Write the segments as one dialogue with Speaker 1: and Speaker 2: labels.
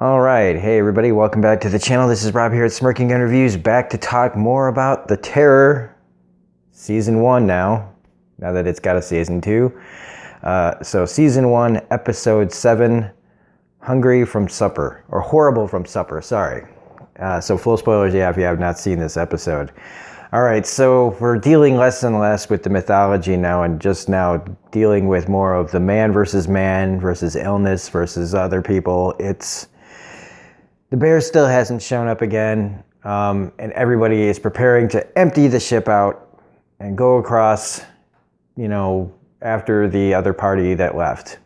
Speaker 1: All right, hey everybody, welcome back to the channel. This is Rob here at Smirking Gun Reviews, back to talk more about The Terror, Season 1 now that it's got a Season 2. So Season 1, Episode 7, Hungry from Supper, or Horrible from Supper, sorry. So full spoilers, yeah, if you have not seen this episode. All right, so we're dealing less and less with the mythology now and just now dealing with more of the man versus illness versus other people. The bear still hasn't shown up again, and everybody is preparing to empty the ship out and go across, after the other party that left.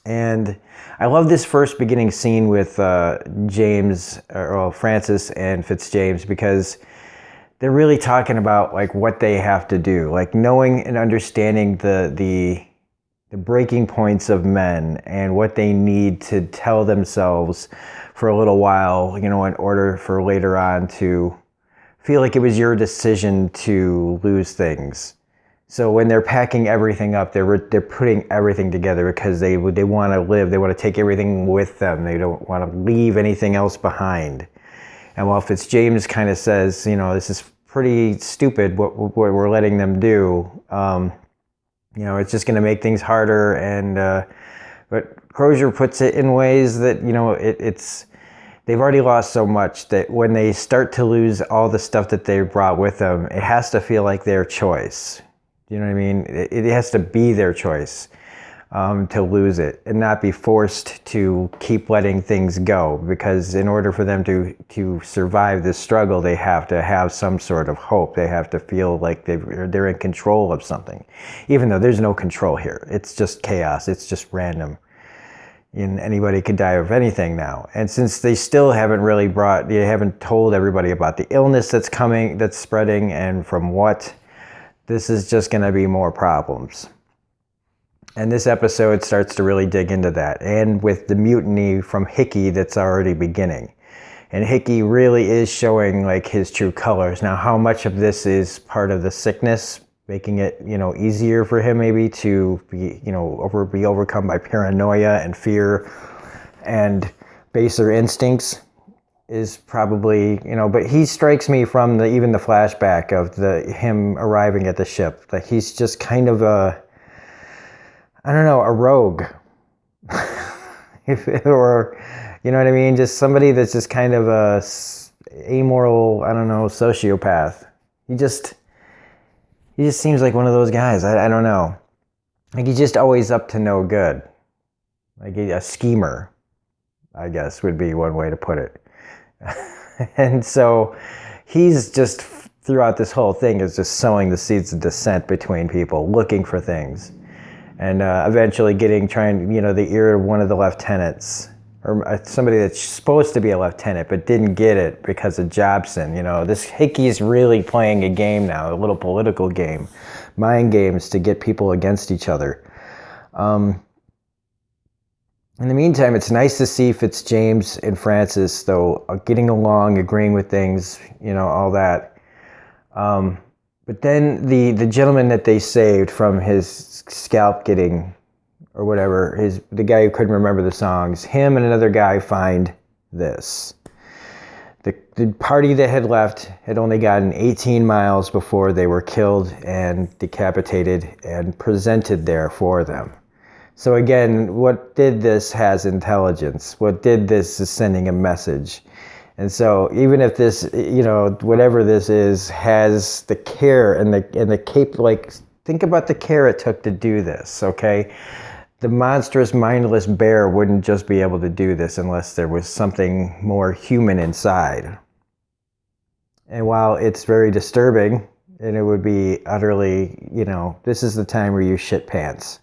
Speaker 1: And I love this first beginning scene with Francis and Fitzjames, because they're really talking about like what they have to do, like knowing and understanding the breaking points of men and what they need to tell themselves for a little while, in order for later on to feel like it was your decision to lose things. So when they're packing everything up, they're putting everything together because they want to live. They want to take everything with them. They don't want to leave anything else behind. And while Fitzjames kind of says, this is pretty stupid what we're letting them do, it's just going to make things harder. And but Crozier puts it in ways that they've already lost so much that when they start to lose all the stuff that they brought with them, it has to feel like their choice. You know what I mean? It has to be their choice to lose it and not be forced to keep letting things go, because in order for them to survive this struggle, they have to have some sort of hope. They have to feel like they're in control of something, even though there's no control here. It's just chaos. It's just random. And anybody could die of anything now. And since they still they haven't told everybody about the illness that's coming, that's spreading, and from what, this is just going to be more problems. And this episode starts to really dig into that, and with the mutiny from Hickey that's already beginning. And Hickey really is showing like his true colors. Now, how much of this is part of the sickness, making it, easier for him maybe to be, be overcome by paranoia and fear and baser instincts, is probably, but he strikes me from even the flashback of him arriving at the ship. Like he's just kind of a rogue. Or, you know what I mean? Just somebody that's just kind of a amoral, sociopath. He just seems like one of those guys. I don't know. Like he's just always up to no good. Like a schemer, I guess would be one way to put it. And so he's just, throughout this whole thing, is just sowing the seeds of dissent between people, looking for things. And eventually trying the ear of one of the lieutenants, or somebody that's supposed to be a lieutenant but didn't get it because of Jobson. This Hickey's really playing a game now, a little political game, mind games to get people against each other. In the meantime, it's nice to see Fitzjames and Francis, though, getting along, agreeing with things, all that. But then the gentleman that they saved from his scalp getting, or whatever, the guy who couldn't remember the songs, him and another guy find this. The party that had left had only gotten 18 miles before they were killed and decapitated and presented there for them. So again, what did this has intelligence. What did this is sending a message. And so even if this, whatever this is, has the care and the like, think about the care it took to do this, okay? The monstrous, mindless bear wouldn't just be able to do this unless there was something more human inside. And while it's very disturbing, and it would be utterly, this is the time where you shit pants.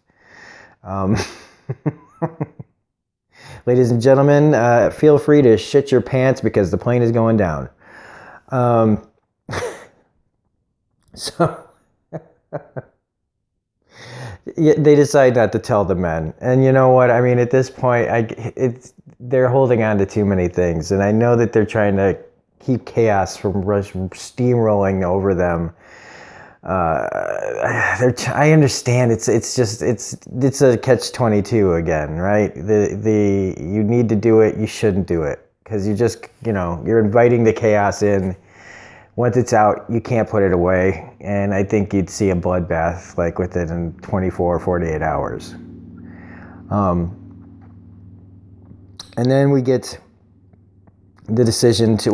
Speaker 1: Ladies and gentlemen, feel free to shit your pants because the plane is going down. So they decide not to tell the men. And you know what? I mean, at this point, they're holding on to too many things. And I know that they're trying to keep chaos from steamrolling over them. I understand it's a catch-22 again, right? You need to do it, you shouldn't do it, because you just, you're inviting the chaos in. Once it's out, you can't put it away, and I think you'd see a bloodbath like within 24 48 hours. And then we get the decision to,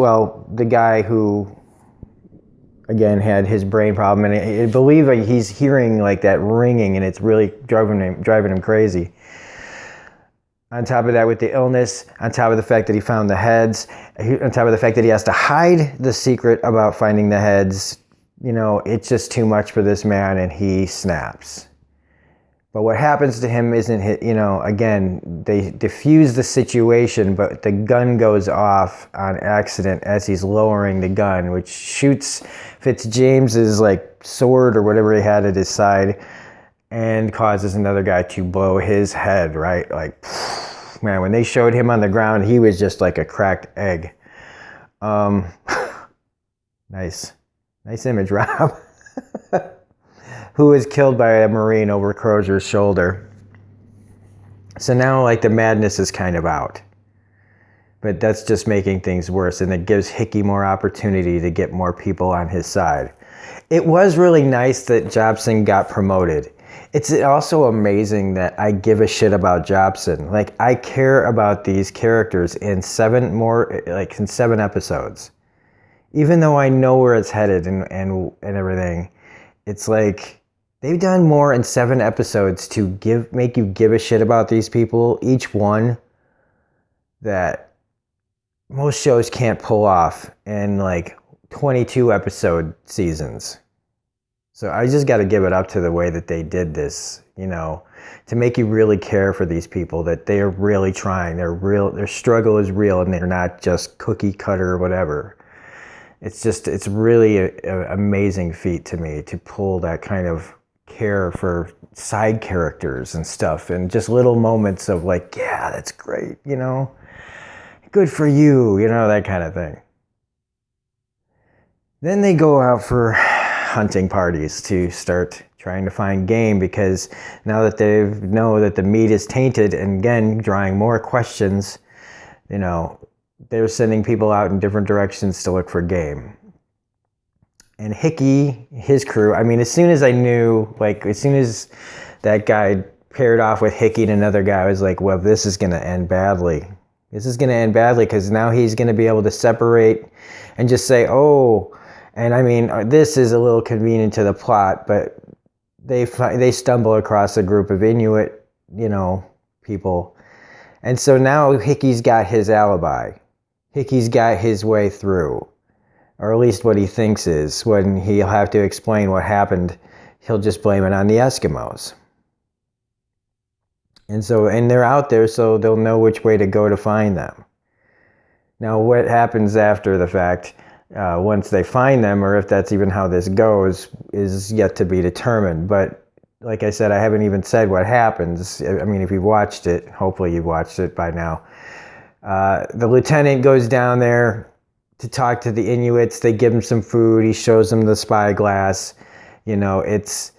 Speaker 1: the guy who again had his brain problem, and I believe he's hearing like that ringing, and it's really driving him crazy. On top of that, with the illness, on top of the fact that he found the heads, on top of the fact that he has to hide the secret about finding the heads, it's just too much for this man, and he snaps. But what happens to him isn't, again, they diffuse the situation, but the gun goes off on accident as he's lowering the gun, which shoots Fitzjames's sword or whatever he had at his side, and causes another guy to blow his head, right? Man, when they showed him on the ground, he was just like a cracked egg. Nice image, Rob. Who was killed by a Marine over Crozier's shoulder. So now the madness is kind of out. But that's just making things worse, and it gives Hickey more opportunity to get more people on his side. It was really nice that Jobson got promoted. It's also amazing that I give a shit about Jobson. I care about these characters in 7 episodes. Even though I know where it's headed and everything, it's they've done more in 7 episodes to make you give a shit about these people, each one, that most shows can't pull off in 22 episode seasons. So I just got to give it up to the way that they did this, to make you really care for these people, that they are really trying. Their struggle is real, and they're not just cookie cutter or whatever. It's really an amazing feat to me to pull that kind of care for side characters and stuff, and just little moments of yeah, that's great, good for you, that kind of thing. Then they go out for hunting parties to start trying to find game, because now that they know that the meat is tainted, and again, drawing more questions, they're sending people out in different directions to look for game. And Hickey, his crew, as soon as I knew, as soon as that guy paired off with Hickey and another guy, I was well, this is going to end badly. This is going to end badly, because now he's going to be able to separate and just say, oh, and this is a little convenient to the plot, but they stumble across a group of Inuit, people. And so now Hickey's got his alibi. Hickey's got his way through. Or at least what he thinks is. When he'll have to explain what happened, he'll just blame it on the Eskimos. And they're out there, so they'll know which way to go to find them. Now, what happens after the fact, once they find them, or if that's even how this goes, is yet to be determined. But like I said, I haven't even said what happens. If you've watched it, hopefully you've watched it by now. The lieutenant goes down there to talk to the Inuits. They give him some food. He shows them the spyglass. It's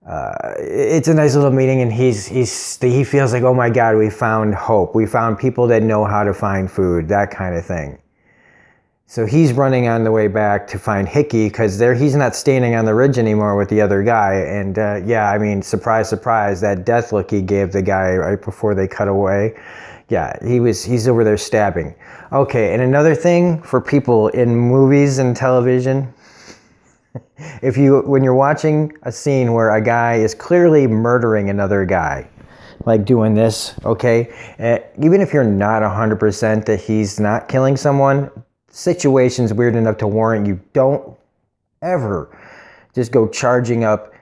Speaker 1: a nice little meeting, and he feels like, oh my God, we found hope. We found people that know how to find food, that kind of thing. So he's running on the way back to find Hickey, because he's not standing on the ridge anymore with the other guy. And surprise, surprise, that death look he gave the guy right before they cut away. Yeah, he's over there stabbing. Okay, and another thing for people in movies and television, when you're watching a scene where a guy is clearly murdering another guy, doing this, okay, even if you're not 100% that he's not killing someone, situation's weird enough to warrant you don't ever just go charging up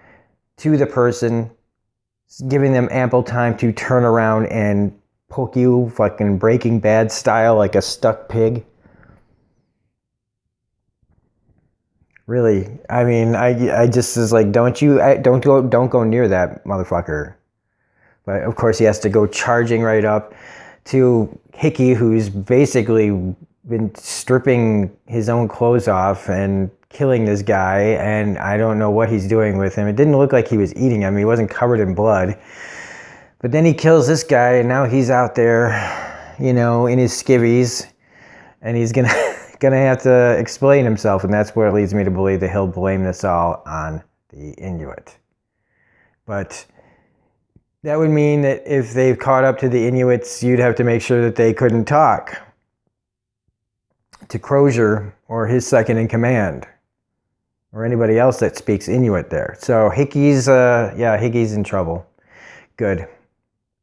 Speaker 1: to the person, giving them ample time to turn around and poke you fucking Breaking Bad style like a stuck pig. Really, I just is don't go near that motherfucker. But of course he has to go charging right up to Hickey, who's basically been stripping his own clothes off and killing this guy, and I don't know what he's doing with him. It didn't look like he was eating him. He wasn't covered in blood. But then he kills this guy, and now he's out there, in his skivvies, and he's gonna have to explain himself, and that's where it leads me to believe that he'll blame this all on the Inuit. But that would mean that if they've caught up to the Inuits, you'd have to make sure that they couldn't talk to Crozier or his second in command, or anybody else that speaks Inuit there. So Hickey's in trouble. Good.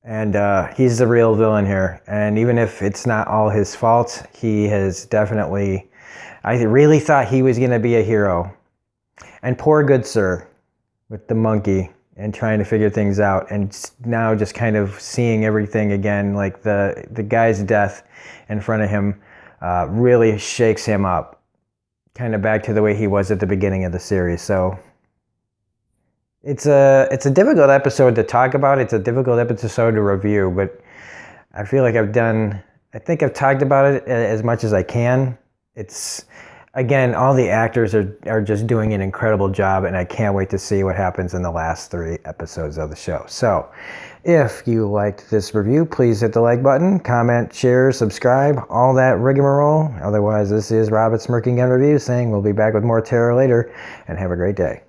Speaker 1: And he's the real villain here. And even if it's not all his fault, he has definitely... I really thought he was going to be a hero. And poor good sir with the monkey and trying to figure things out. And now just kind of seeing everything again, like the guy's death in front of him really shakes him up. Kind of back to the way he was at the beginning of the series. So... It's a difficult episode to talk about. It's a difficult episode to review, but I feel like I think I've talked about it as much as I can. It's, again, all the actors are just doing an incredible job, and I can't wait to see what happens in the last 3 episodes of the show. So, if you liked this review, please hit the like button, comment, share, subscribe, all that rigmarole. Otherwise, this is Rob at Smirking Gun Reviews saying we'll be back with more terror later, and have a great day.